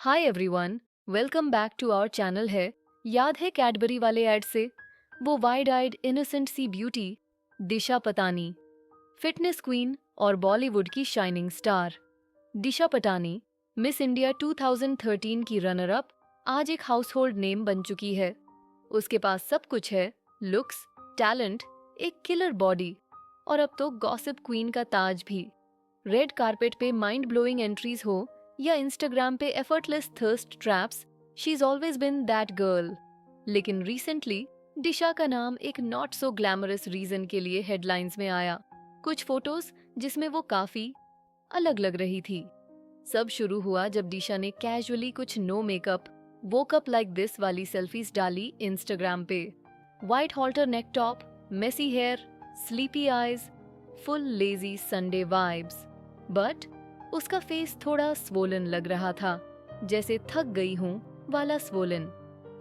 Hi everyone, welcome back to our channel है। याद है कैडबरी वाले ऐड से वो वाइड आइड इनोसेंट सी beauty Disha Patani, fitness queen और बॉलीवुड की shining star. Disha Patani Miss India 2013 की रनर अप आज एक हाउसहोल्ड नेम बन चुकी है। उसके पास सब कुछ है, लुक्स, टैलेंट, एक किलर बॉडी और अब तो गॉसिप क्वीन का ताज भी। रेड कारपेट पे माइंड ब्लोइंग एंट्रीज हो या इंस्टाग्राम पे effortless thirst traps, she is always been that girl. लेकिन रिसेंटली दिशा का नाम एक नॉट सो ग्लैमरस रीजन के लिए हेडलाइंस में आया। कुछ फोटोज जिसमें वो काफी अलग लग रही थी। सब शुरू हुआ जब दिशा ने कैजुअली कुछ no makeup woke up like this वाली सेल्फीज डाली इंस्टाग्राम पे। White halter neck top, messy hair, sleepy eyes, full lazy Sunday vibes. But उसका फेस थोड़ा स्वोलन लग रहा था, जैसे थक गई हूँ वाला स्वोलन,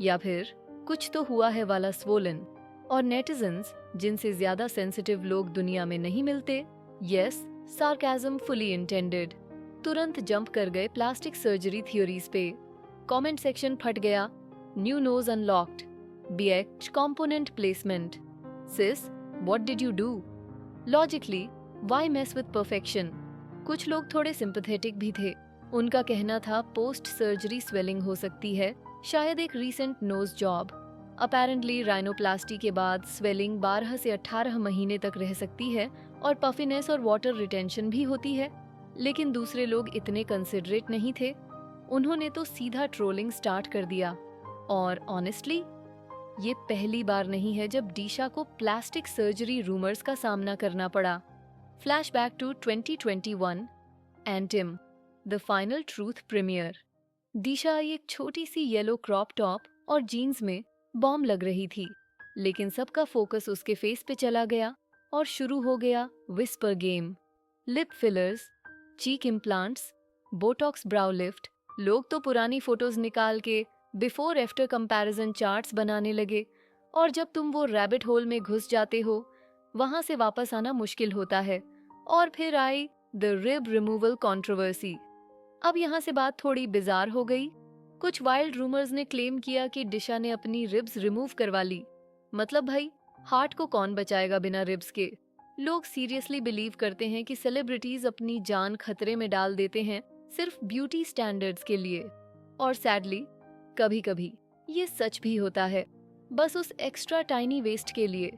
या फिर कुछ तो हुआ है वाला स्वोलन। और नेटिजन्स, जिनसे ज्यादा सेंसिटिव लोग दुनिया में नहीं मिलते, यस, सार्काज्म फुली इंटेंडेड, तुरंत जंप कर गए प्लास्टिक सर्जरी थ्योरीज पे। कमेंट सेक्शन फट गया, new nose unlocked, BH component placement, sis, what did you do? Logically, why mess with perfection? कुछ लोग थोड़े सिंपैथेटिक भी थे। उनका कहना था पोस्ट सर्जरी स्वेलिंग हो सकती है, शायद एक recent nose job. Apparently rhinoplasty के बाद स्वेलिंग 12 से 18 महीने तक रह सकती है और पफिनेस और वाटर रिटेंशन भी होती है। लेकिन दूसरे लोग इतने कंसिडरेट नहीं थे। उन्होंने तो सीधा ट्रोलिंग स्टार्ट कर दिया। और ऑनेस्टली, ये पहली बार नहीं है जब दिशा को प्लास्टिक सर्जरी रूमर्स का सामना करना पड़ा। Flashback to 2021 Antim, the final truth premiere. Disha एक छोटी सी येलो क्रॉप टॉप और जीन्स में बॉम्ब लग रही थी, लेकिन सबका फोकस उसके फेस पे चला गया और शुरू हो गया विस्पर गेम। लिप फिलर्स, चीक इम्प्लांट्स, बोटॉक्स ब्राउ लिफ्ट। लोग तो पुरानी फोटोज निकाल के बिफोर आफ्टर कंपैरिजन चार्ट्स बनाने लगे, और जब तुम वो रैबिट होल में घुस जाते हो, वहां से वापस आना मुश्किल होता है। और फिर I the rib removal controversy. अब यहाँ से बात थोड़ी बिजार हो गई। कुछ वाइल्ड रूमर्स ने क्लेम किया कि दिशा ने अपनी रिब्स रिमूव करवा ली। मतलब भाई, हार्ट को कौन बचाएगा बिना रिब्स के? लोग सीरियसली बिलीव करते हैं कि सेलिब्रिटीज अपनी जान खतरे में डाल देते हैं सिर्फ ब्यूटी स्टैंडर्ड्स के लिए। और सैडली कभी कभी ये सच भी होता है, बस उस एक्स्ट्रा टाइनी वेस्ट के लिए।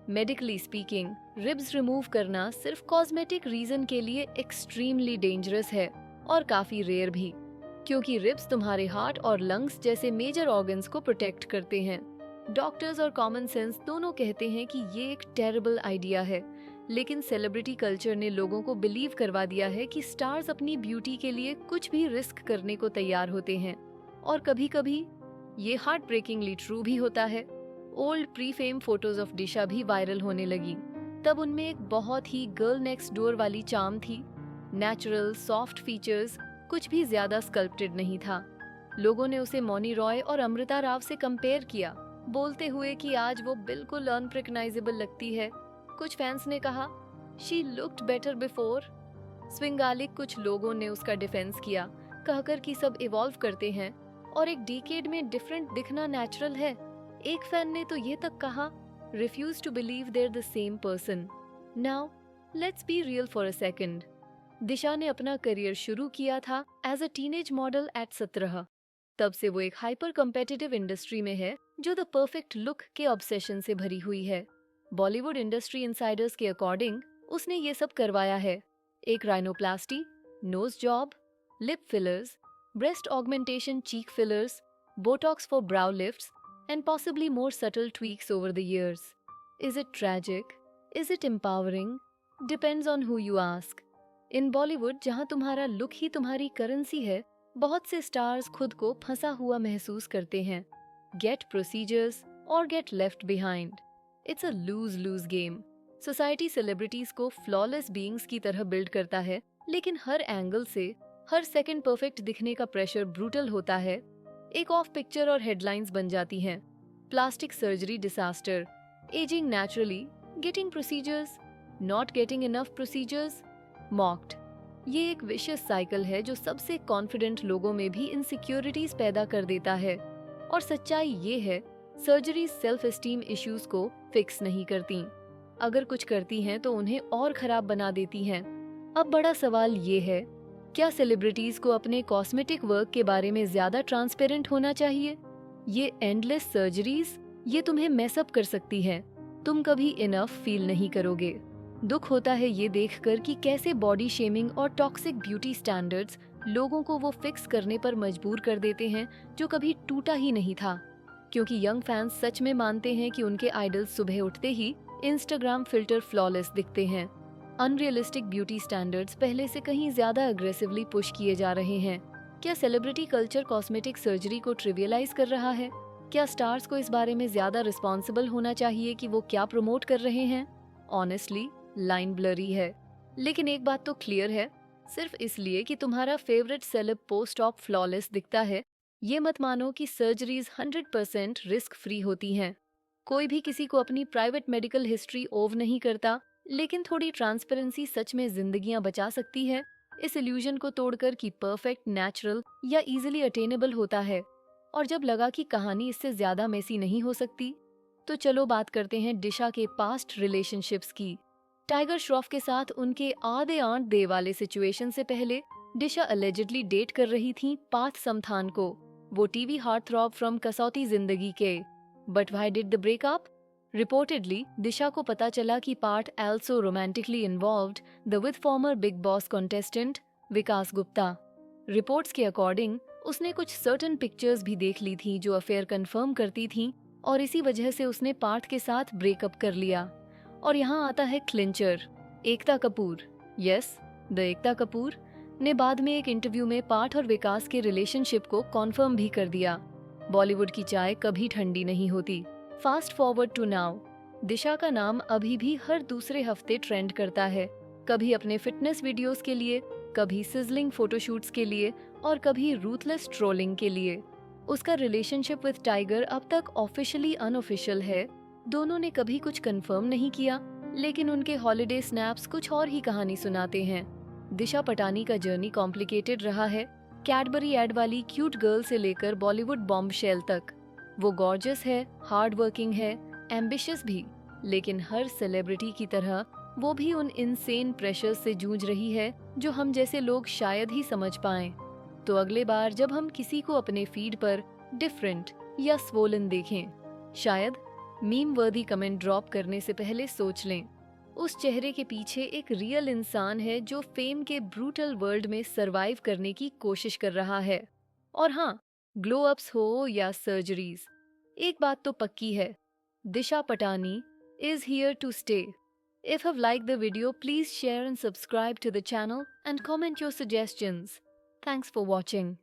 मेडिकली स्पीकिंग, रिब्स रिमूव करना सिर्फ कॉस्मेटिक रीजन के लिए एक्सट्रीमली डेंजरस है और काफी रेयर भी, क्योंकि रिब्स तुम्हारे हार्ट और लंग्स जैसे मेजर ऑर्गन्स को प्रोटेक्ट करते हैं। डॉक्टर्स और कॉमन सेंस दोनों कहते हैं कि ये एक टेरिबल आइडिया है, लेकिन सेलिब्रिटी कल्चर ने लोगों को बिलीव करवा दिया है कि स्टार्स अपनी ब्यूटी के लिए कुछ भी रिस्क करने को तैयार होते हैं। और कभी कभी ये हार्ट ब्रेकिंगली ट्रू भी होता है। Old pre fame photos of Disha भी वायरल होने लगी। तब उनमें एक बहुत ही गर्ल नेक्स्ट डोर वाली चार्म थी। नेचुरल सॉफ्ट फीचर्स, कुछ भी ज्यादा स्कल्प्टेड नहीं था। लोगों ने उसे मौनी रॉय और अमृता राव से कंपेयर किया, बोलते हुए कि आज वो बिल्कुल अनप्रिकनाइजेबल लगती है। कुछ फैंस ने कहा शी लुक्ड बेटर बिफोर। स्विंगालिक कुछ लोगों ने उसका डिफेंस किया, कहकर कि सब इवॉल्व करते हैं और एक डिकेड में डिफरेंट दिखना नेचुरल है। एक फैन ने तो ये तक कहा, refuse to believe they're the same person. Now let's be real for a second. Disha ने अपना करियर शुरू किया था as a teenage model at 17। तब से वो एक हाइपर कम्पिटिटिव इंडस्ट्री में है जो द परफेक्ट लुक के ऑब्सेशन से भरी हुई है। बॉलीवुड इंडस्ट्री इनसाइडर्स के अकॉर्डिंग उसने ये सब करवाया है। एक rhinoplasty, nose job, lip fillers, breast augmentation, cheek fillers, Botox for brow lifts, and possibly more subtle tweaks over the years. Is it tragic? Is it empowering? Depends on who you ask. In Bollywood, जहाँ तुम्हारा look ही तुम्हारी currency है, बहुत से stars खुद को फंसा हुआ महसूस करते हैं। Get procedures or get left behind. It's a lose-lose game. Society celebrities को फ्लॉलेस बीइंग्स की तरह बिल्ड करता है, लेकिन हर एंगल से हर सेकंड परफेक्ट दिखने का प्रेशर ब्रूटल होता है। एक ऑफ पिक्चर और हेडलाइंस बन जाती हैं। Plastic surgery disaster, ageing naturally, getting procedures, not getting enough procedures, mocked. ये एक विशियस साइकिल है जो सबसे कॉन्फिडेंट लोगों में भी इनसिक्योरिटीज पैदा कर देता है। और सच्चाई ये है, सर्जरी सेल्फ एस्टीम इश्यूज को फिक्स नहीं करती। अगर कुछ करती हैं तो उन्हें और खराब बना देती हैं। अब बड़ा सवाल ये है, क्या सेलिब्रिटीज को अपने कॉस्मेटिक वर्क के बारे में ज्यादा ट्रांसपेरेंट होना चाहिए? ये एंडलेस सर्जरीज, ये तुम्हें मेसअप कर सकती है। तुम कभी इनफ फील नहीं करोगे। दुख होता है ये देखकर कि कैसे बॉडी शेमिंग और टॉक्सिक ब्यूटी स्टैंडर्ड्स लोगों को वो फिक्स करने पर मजबूर कर देते हैं जो कभी टूटा ही नहीं था। क्योंकि यंग फैंस सच में मानते हैं कि उनके आइडल्स सुबह उठते ही इंस्टाग्राम फिल्टर फ्लॉलेस दिखते हैं। अनरियलिस्टिक ब्यूटी स्टैंडर्ड्स पहले से कहीं ज्यादा अग्रेसिवली पुश किए जा रहे हैं। क्या सेलिब्रिटी कल्चर कॉस्मेटिक सर्जरी को ट्रिवियलाइज कर रहा है? क्या स्टार्स को इस बारे में ज्यादा रिस्पॉन्सिबल होना चाहिए कि वो क्या प्रमोट कर रहे हैं? ऑनेस्टली लाइन ब्लरी है। लेकिन एक बात तो क्लियर है, सिर्फ इसलिए कि तुम्हारा favourite celeb post op flawless दिखता है, ये मत मानो कि सर्जरीज 100% रिस्क फ्री होती हैं। कोई भी किसी को अपनी प्राइवेट मेडिकल हिस्ट्री ओव नहीं करता, लेकिन थोड़ी ट्रांसपेरेंसी सच में जिंदगियां बचा सकती है, इस इल्यूजन को तोड़कर कि परफेक्ट, नेचुरल या इजीली अटेनेबल होता है। और जब लगा कि कहानी इससे ज्यादा मेसी नहीं हो सकती, तो चलो बात करते हैं दिशा के पास्ट रिलेशनशिप्स की। टाइगर श्रॉफ के साथ उनके आधे आंट दे वाले सिचुएशन से पहले दिशा अलेजिडली डेट कर रही थी पार्थ समथान को, वो TV heartthrob from Kasautii Zindagii Kay. But why did the breakup? Reportedly Disha को पता चला कि Parth also romantically involved the with former Bigg Boss contestant Vikas Gupta. Reports के अकॉर्डिंग उसने कुछ सर्टेन पिक्चर्स भी देख ली थी जो अफेयर कंफर्म करती थी, और इसी वजह से उसने पार्थ के साथ ब्रेकअप कर लिया। और यहाँ आता है क्लिंचर, एकता कपूर। यस, द एकता कपूर ने बाद में एक इंटरव्यू में पार्थ और विकास के रिलेशनशिप को कॉन्फर्म भी कर दिया। बॉलीवुड की चाय कभी ठंडी नहीं होती। फास्ट फॉरवर्ड टू नाउ, दिशा का नाम अभी भी हर दूसरे हफ्ते ट्रेंड करता है, कभी अपने फिटनेस वीडियोस के लिए, कभी सिजलिंग फोटोशूट्स के लिए, और कभी रूथलेस ट्रोलिंग के लिए। उसका रिलेशनशिप विद टाइगर अब तक ऑफिशियली अनऑफिशियल है। दोनों ने कभी कुछ कंफर्म नहीं किया, लेकिन उनके हॉलिडे स्नैप्स कुछ और ही कहानी सुनाते हैं। दिशा पटानी का जर्नी कॉम्प्लिकेटेड रहा है, कैडबरी एड वाली क्यूट गर्ल से लेकर बॉलीवुड बॉम्बशेल तक। वो गॉर्जियस है, हार्ड वर्किंग है, एम्बिशियस भी, लेकिन हर सेलिब्रिटी की तरह वो भी उन इनसेन प्रेशर्स से जूझ रही है जो हम जैसे लोग शायद ही समझ पाएं। तो अगले बार जब हम किसी को अपने फीड पर डिफरेंट या स्वोलन देखें, शायद मीम वर्दी कमेंट ड्रॉप करने से पहले सोच लें, उस चेहरे के पीछे एक रियल इंसान है जो फेम के ब्रूटल वर्ल्ड में सरवाइव करने की कोशिश कर रहा है। और हाँ, ग्लो अप्स हो या सर्जरीज, एक बात तो पक्की है, दिशा Patani is here to stay. If you've liked the video, please share and subscribe to the channel and comment your suggestions. Thanks for watching.